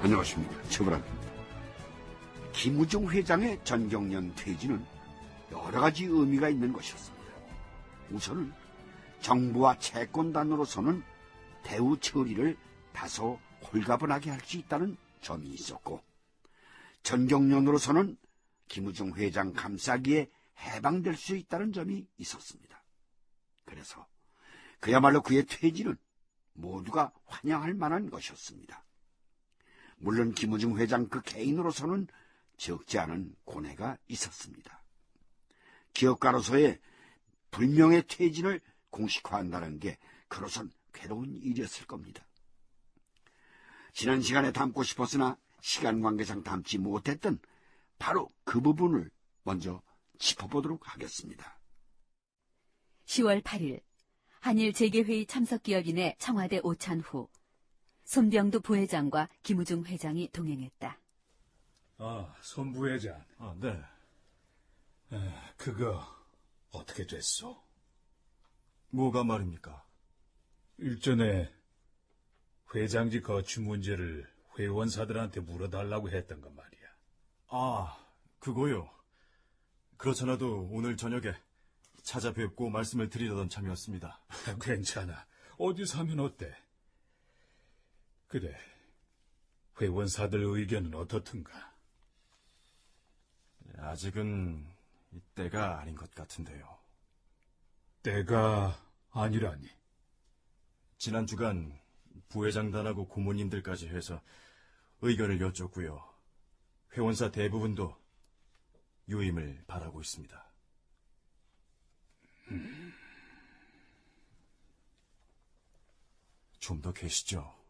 안녕하십니까. 최불암입니다. 김우중 회장의 전경련 퇴진은 여러 가지 의미가 있는 것이었습니다. 우선은 정부와 채권단으로서는 대우 처리를 다소 홀가분하게 할 수 있다는 점이 있었고, 전경련으로서는 김우중 회장 감싸기에 해방될 수 있다는 점이 있었습니다. 그래서 그야말로 그의 퇴진은 모두가 환영할 만한 것이었습니다. 물론 김우중 회장 그 개인으로서는 적지 않은 고뇌가 있었습니다. 기업가로서의 불명예 퇴진을 공식화한다는 게 그로선 괴로운 일이었을 겁니다. 지난 시간에 담고 싶었으나 시간 관계상 담지 못했던 바로 그 부분을 먼저 짚어보도록 하겠습니다. 10월 8일 한일 재계회의 참석 기업인의 청와대 오찬 후 손병두 부회장과 김우중 회장이 동행했다. 손 부회장. 네. 그거 어떻게 됐어? 뭐가 말입니까? 일전에 회장직 거취 문제를 회원사들한테 물어달라고 했던 것 말이야. 그거요. 그렇잖아도 오늘 저녁에 찾아뵙고 말씀을 드리려던 참이었습니다. 괜찮아. 어디서 하면 어때? 그래. 회원사들 의견은 어떻든가? 아직은 때가 아닌 것 같은데요. 때가 아니라니. 지난 주간 부회장단하고 고모님들까지 해서 의견을 여쭙고요. 회원사 대부분도 유임을 바라고 있습니다. 좀 더 계시죠?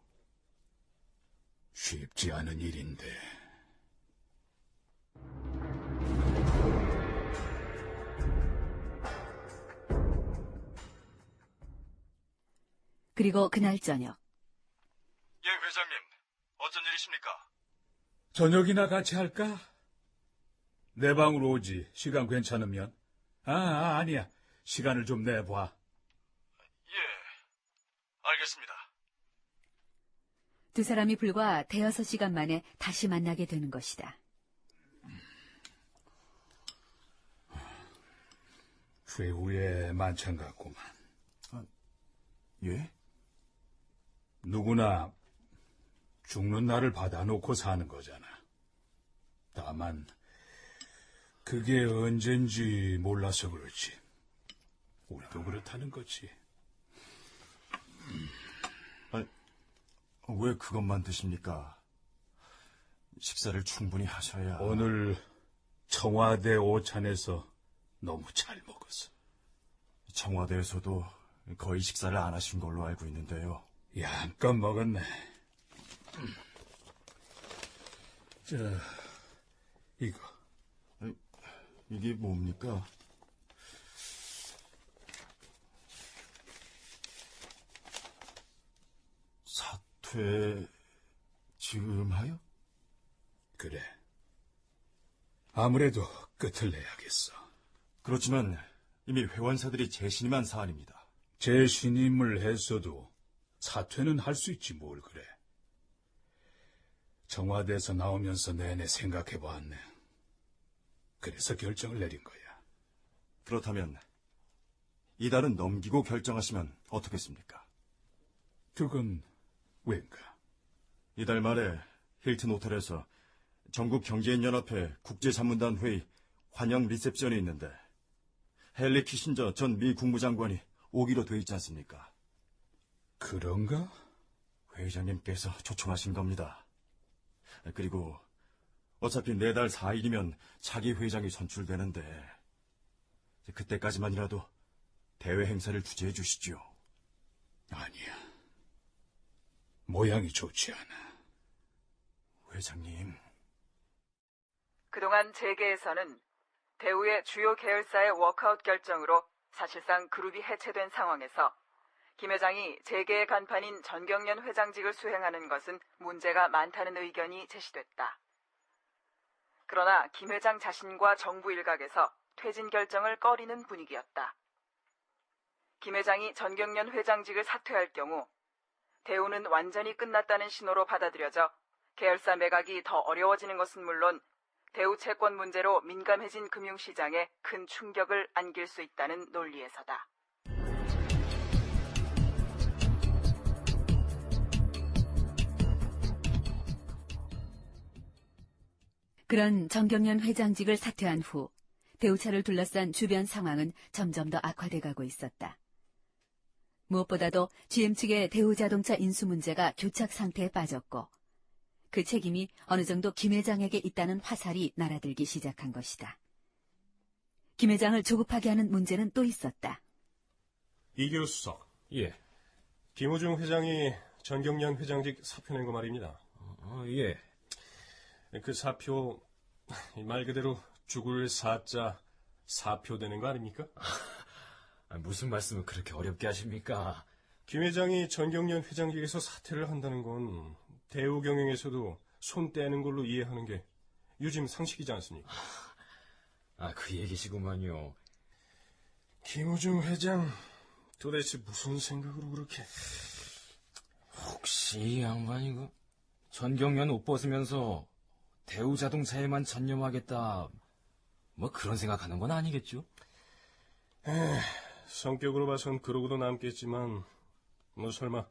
쉽지 않은 일인데. 그리고 그날 저녁 예, 회장님. 어쩐 일이십니까? 저녁이나 같이 할까? 내 방으로 오지. 시간 괜찮으면. 아니야. 시간을 좀 내봐. 예, 알겠습니다. 두 사람이 불과 대여섯 시간 만에 다시 만나게 되는 것이다. 회후에 만찬 같구만. 예? 누구나 죽는 날을 받아놓고 사는 거잖아. 다만 그게 언젠지 몰라서 그렇지. 우리도 그렇다는 거지. 왜 그것만 드십니까? 식사를 충분히 하셔야... 오늘 청와대 오찬에서 너무 잘 먹었어. 청와대에서도 거의 식사를 안 하신 걸로 알고 있는데요. 양껏 먹었네. 이거. 이게 뭡니까? 사퇴... 즈음하여? 그래. 아무래도 끝을 내야겠어. 그렇지만 이미 회원사들이 재신임한 사안입니다. 재신임을 했어도 사퇴는 할 수 있지 뭘 그래. 청와대에서 나오면서 내내 생각해보았네. 그래서 결정을 내린 거야. 그렇다면 이달은 넘기고 결정하시면 어떻겠습니까? 그건 왠가? 이달 말에 힐튼 호텔에서 전국경제인연합회 국제자문단 회의 환영 리셉션이 있는데 헨리 키신저 전 미 국무장관이 오기로 돼 있지 않습니까? 그런가? 회장님께서 초청하신 겁니다. 그리고 어차피 4달 4일이면 차기 회장이 선출되는데 그때까지만이라도 대회 행사를 주재해 주시죠. 아니야. 모양이 좋지 않아. 회장님. 그동안 재계에서는 대우의 주요 계열사의 워크아웃 결정으로 사실상 그룹이 해체된 상황에서 김 회장이 재계의 간판인 전경련 회장직을 수행하는 것은 문제가 많다는 의견이 제시됐다. 그러나 김 회장 자신과 정부 일각에서 퇴진 결정을 꺼리는 분위기였다. 김 회장이 전경련 회장직을 사퇴할 경우 대우는 완전히 끝났다는 신호로 받아들여져 계열사 매각이 더 어려워지는 것은 물론 대우 채권 문제로 민감해진 금융시장에 큰 충격을 안길 수 있다는 논리에서다. 그런 정경련 회장직을 사퇴한 후 대우차를 둘러싼 주변 상황은 점점 더 악화돼 가고 있었다. 무엇보다도 GM 측의 대우자동차 인수 문제가 교착 상태에 빠졌고 그 책임이 어느 정도 김 회장에게 있다는 화살이 날아들기 시작한 것이다. 김 회장을 조급하게 하는 문제는 또 있었다. 이규 수석, 예. 김우중 회장이 전경련 회장직 사표 낸 거 말입니다. 예. 그 사표, 말 그대로 죽을 사자 사표 되는 거 아닙니까? 무슨 말씀을 그렇게 어렵게 하십니까? 김 회장이 전경련 회장직에서 사퇴를 한다는 건 대우 경영에서도 손 떼는 걸로 이해하는 게 요즘 상식이지 않습니까? 그 얘기시구만요. 김우중 회장 도대체 무슨 생각으로 그렇게... 혹시 이 양반이 전경련 옷 벗으면서 대우자동차에만 전념하겠다, 뭐 그런 생각하는 건 아니겠죠? 성격으로 봐선 그러고도 남겠지만 뭐 설마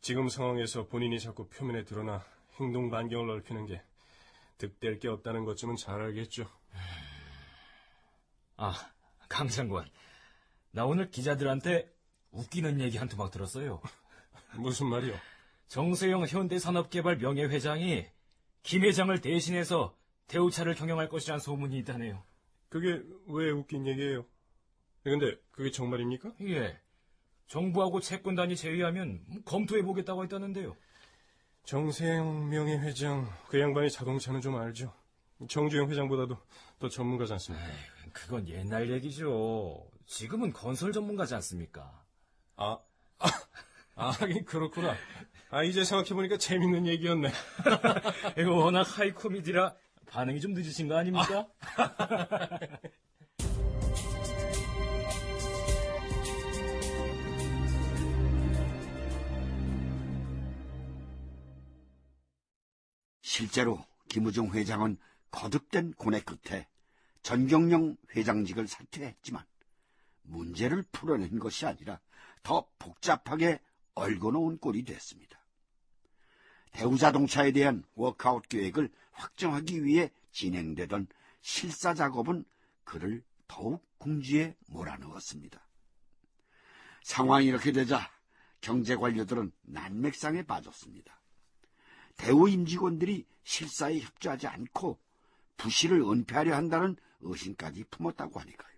지금 상황에서 본인이 자꾸 표면에 드러나 행동 반경을 넓히는 게 득될 게 없다는 것쯤은 잘 알겠죠. 강 장관, 나 오늘 기자들한테 웃기는 얘기 한 토막 들었어요. 무슨 말이요? 정세영 현대산업개발 명예회장이 김 회장을 대신해서 대우차를 경영할 것이란 소문이 있다네요. 그게 왜 웃긴 얘기예요? 근데 그게 정말입니까? 예. 정부하고 채권단이 제외하면 검토해보겠다고 했다는데요. 정세영 명예회장, 그 양반이 자동차는 좀 알죠. 정주영 회장보다도 더 전문가지 않습니까? 그건 옛날 얘기죠. 지금은 건설 전문가지 않습니까? 하긴 그렇구나. 이제 생각해보니까 재밌는 얘기였네. 이거 워낙 하이 코미디라 반응이 좀 늦으신 거 아닙니까? 실제로 김우중 회장은 거듭된 고뇌 끝에 전경련 회장직을 사퇴했지만 문제를 풀어낸 것이 아니라 더 복잡하게 얽어놓은 꼴이 됐습니다. 대우자동차에 대한 워크아웃 계획을 확정하기 위해 진행되던 실사 작업은 그를 더욱 궁지에 몰아넣었습니다. 상황이 이렇게 되자 경제 관료들은 난맥상에 빠졌습니다. 대우 임직원들이 실사에 협조하지 않고 부실을 은폐하려 한다는 의심까지 품었다고 하니까요.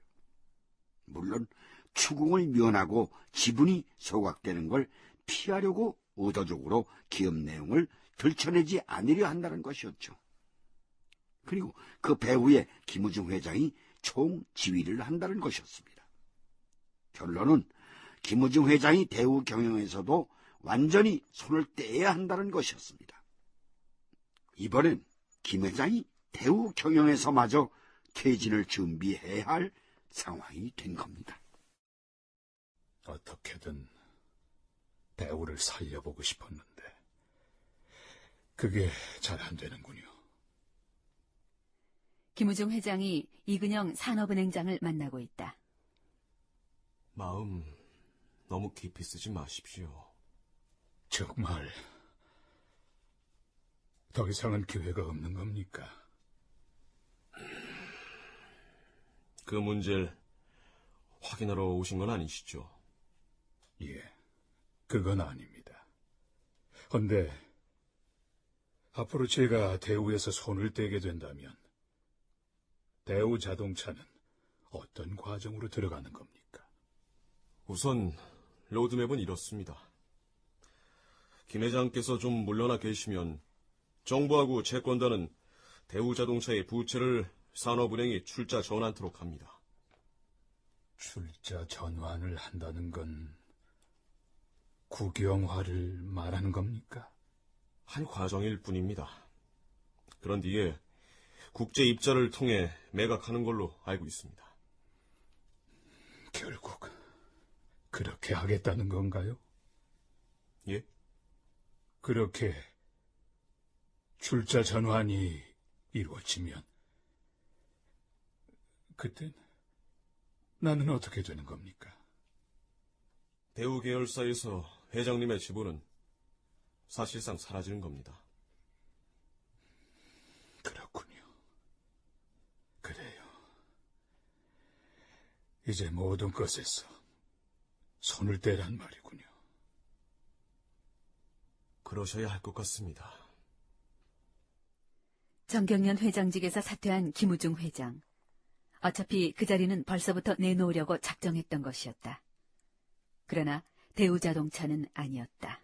물론 추궁을 면하고 지분이 소각되는 걸 피하려고 의도적으로 기업 내용을 들춰내지 않으려 한다는 것이었죠. 그리고 그 배후에 김우중 회장이 총지휘를 한다는 것이었습니다. 결론은 김우중 회장이 대우 경영에서도 완전히 손을 떼야 한다는 것이었습니다. 이번엔 김 회장이 대우 경영에서마저 퇴진을 준비해야 할 상황이 된 겁니다. 어떻게든 대우를 살려보고 싶었는데 그게 잘 안 되는군요. 김우중 회장이 이근영 산업은행장을 만나고 있다. 마음 너무 깊이 쓰지 마십시오. 정말 더 이상은 기회가 없는 겁니까? 그 문제를 확인하러 오신 건 아니시죠? 예, 그건 아닙니다. 헌데 앞으로 제가 대우에서 손을 떼게 된다면 대우 자동차는 어떤 과정으로 들어가는 겁니까? 우선 로드맵은 이렇습니다. 김 회장께서 좀 물러나 계시면 정부하고 채권단은 대우자동차의 부채를 산업은행이 출자 전환토록 합니다. 출자 전환을 한다는 건 국영화를 말하는 겁니까? 한 과정일 뿐입니다. 그런 뒤에 국제 입자를 통해 매각하는 걸로 알고 있습니다. 결국 그렇게 하겠다는 건가요? 예? 그렇게 출자 전환이 이루어지면 그땐 나는 어떻게 되는 겁니까? 대우 계열사에서 회장님의 지분은 사실상 사라지는 겁니다. 그렇군요. 그래요. 이제 모든 것에서 손을 떼란 말이군요. 그러셔야 할 것 같습니다. 정경련 회장직에서 사퇴한 김우중 회장. 어차피 그 자리는 벌써부터 내놓으려고 작정했던 것이었다. 그러나 대우자동차는 아니었다.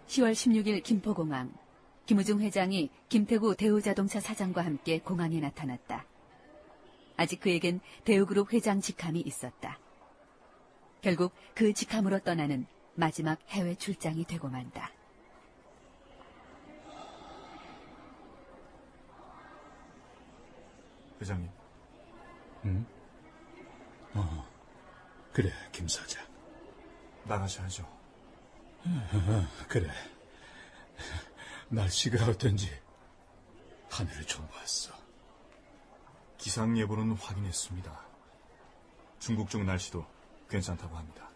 (10월 16일) 김포공항. 김우중 회장이 김태구 대우자동차 사장과 함께 공항에 나타났다. 아직 그에겐 대우그룹 회장 직함이 있었다. 결국 그 직함으로 떠나는 마지막 해외 출장이 되고 만다. 회장님. 응? 그래, 김 사장. 나가셔야죠. 그래. 날씨가 어떤지 하늘을 좀 봤어. 기상 예보는 확인했습니다. 중국 쪽 날씨도 괜찮다고 합니다.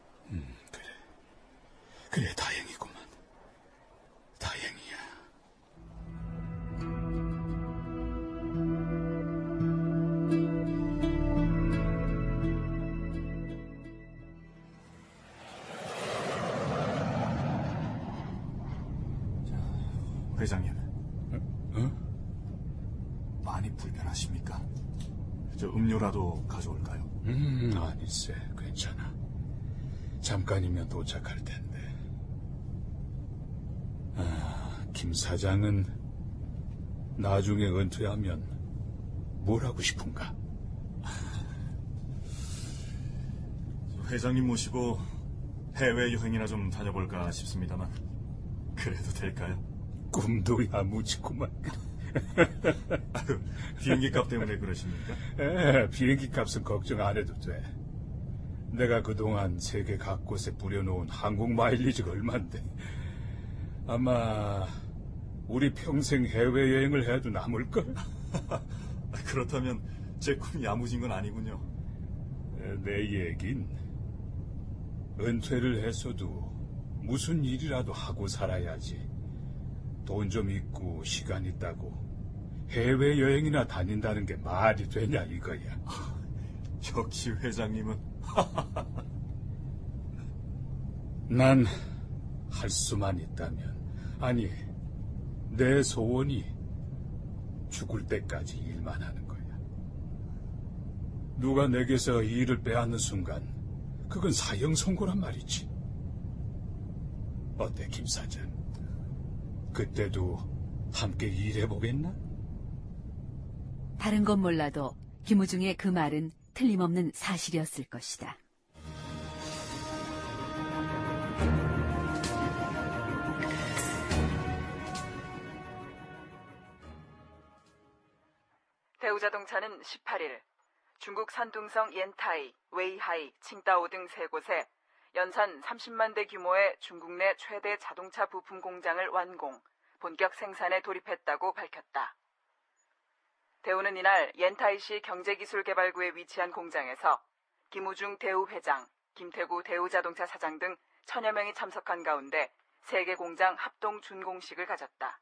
그래. 그래, 다행이구만. 다행이야. 회장님. 많이 불편하십니까? 저 음료라도 가져올까요? 아니세. 괜찮아. 잠깐이면 도착할 텐데. 김 사장은 나중에 은퇴하면 뭘 하고 싶은가? 회장님 모시고 해외여행이나 좀 다녀볼까 싶습니다만 그래도 될까요? 꿈도 야무지구만. 아유, 비행기 값 때문에 그러십니까? 비행기 값은 걱정 안 해도 돼. 내가 그동안 세계 각곳에 뿌려놓은 항공 마일리지가 얼만데. 아마 우리 평생 해외여행을 해도 남을걸? 그렇다면 제 꿈이 야무진 건 아니군요. 내 얘긴 은퇴를 했어도 무슨 일이라도 하고 살아야지. 돈 좀 있고 시간 있다고 해외여행이나 다닌다는 게 말이 되냐 이거야. 역시 회장님은. 난 할 수만 있다면, 아니 내 소원이 죽을 때까지 일만 하는 거야. 누가 내게서 이 일을 빼앗는 순간 그건 사형 선고란 말이지. 어때 김 사장? 그때도 함께 일해보겠나? 다른 건 몰라도 김우중의 그 말은 틀림없는 사실이었을 것이다. 대우자동차는 18일 중국 산둥성 옌타이, 웨이하이, 칭다오 등 세 곳에 연산 30만 대 규모의 중국 내 최대 자동차 부품 공장을 완공, 본격 생산에 돌입했다고 밝혔다. 대우는 이날 옌타이시 경제기술개발구에 위치한 공장에서 김우중 대우 회장, 김태구 대우자동차 사장 등 1000여 명이 참석한 가운데 세계 공장 합동 준공식을 가졌다.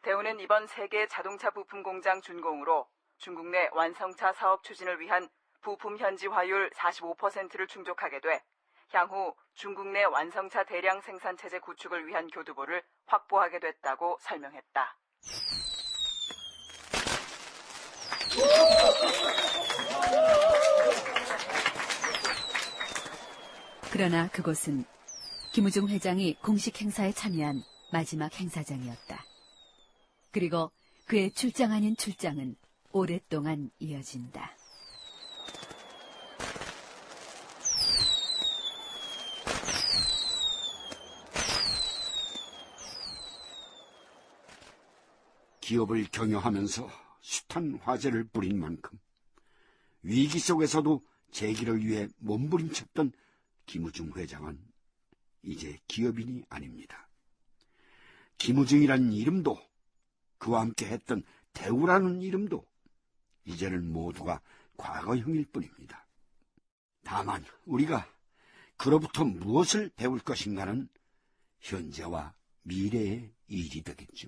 대우는 이번 세계 자동차 부품 공장 준공으로 중국 내 완성차 사업 추진을 위한 부품 현지화율 45%를 충족하게 돼 향후 중국 내 완성차 대량 생산 체제 구축을 위한 교두보를 확보하게 됐다고 설명했다. 그러나 그곳은 김우중 회장이 공식 행사에 참여한 마지막 행사장이었다. 그리고 그의 출장 아닌 출장은 오랫동안 이어진다. 기업을 경영하면서 숱한 화제를 뿌린 만큼 위기 속에서도 재기를 위해 몸부림쳤던 김우중 회장은 이제 기업인이 아닙니다. 김우중이라는 이름도 그와 함께 했던 대우라는 이름도 이제는 모두가 과거형일 뿐입니다. 다만 우리가 그로부터 무엇을 배울 것인가는 현재와 미래의 일이 되겠죠.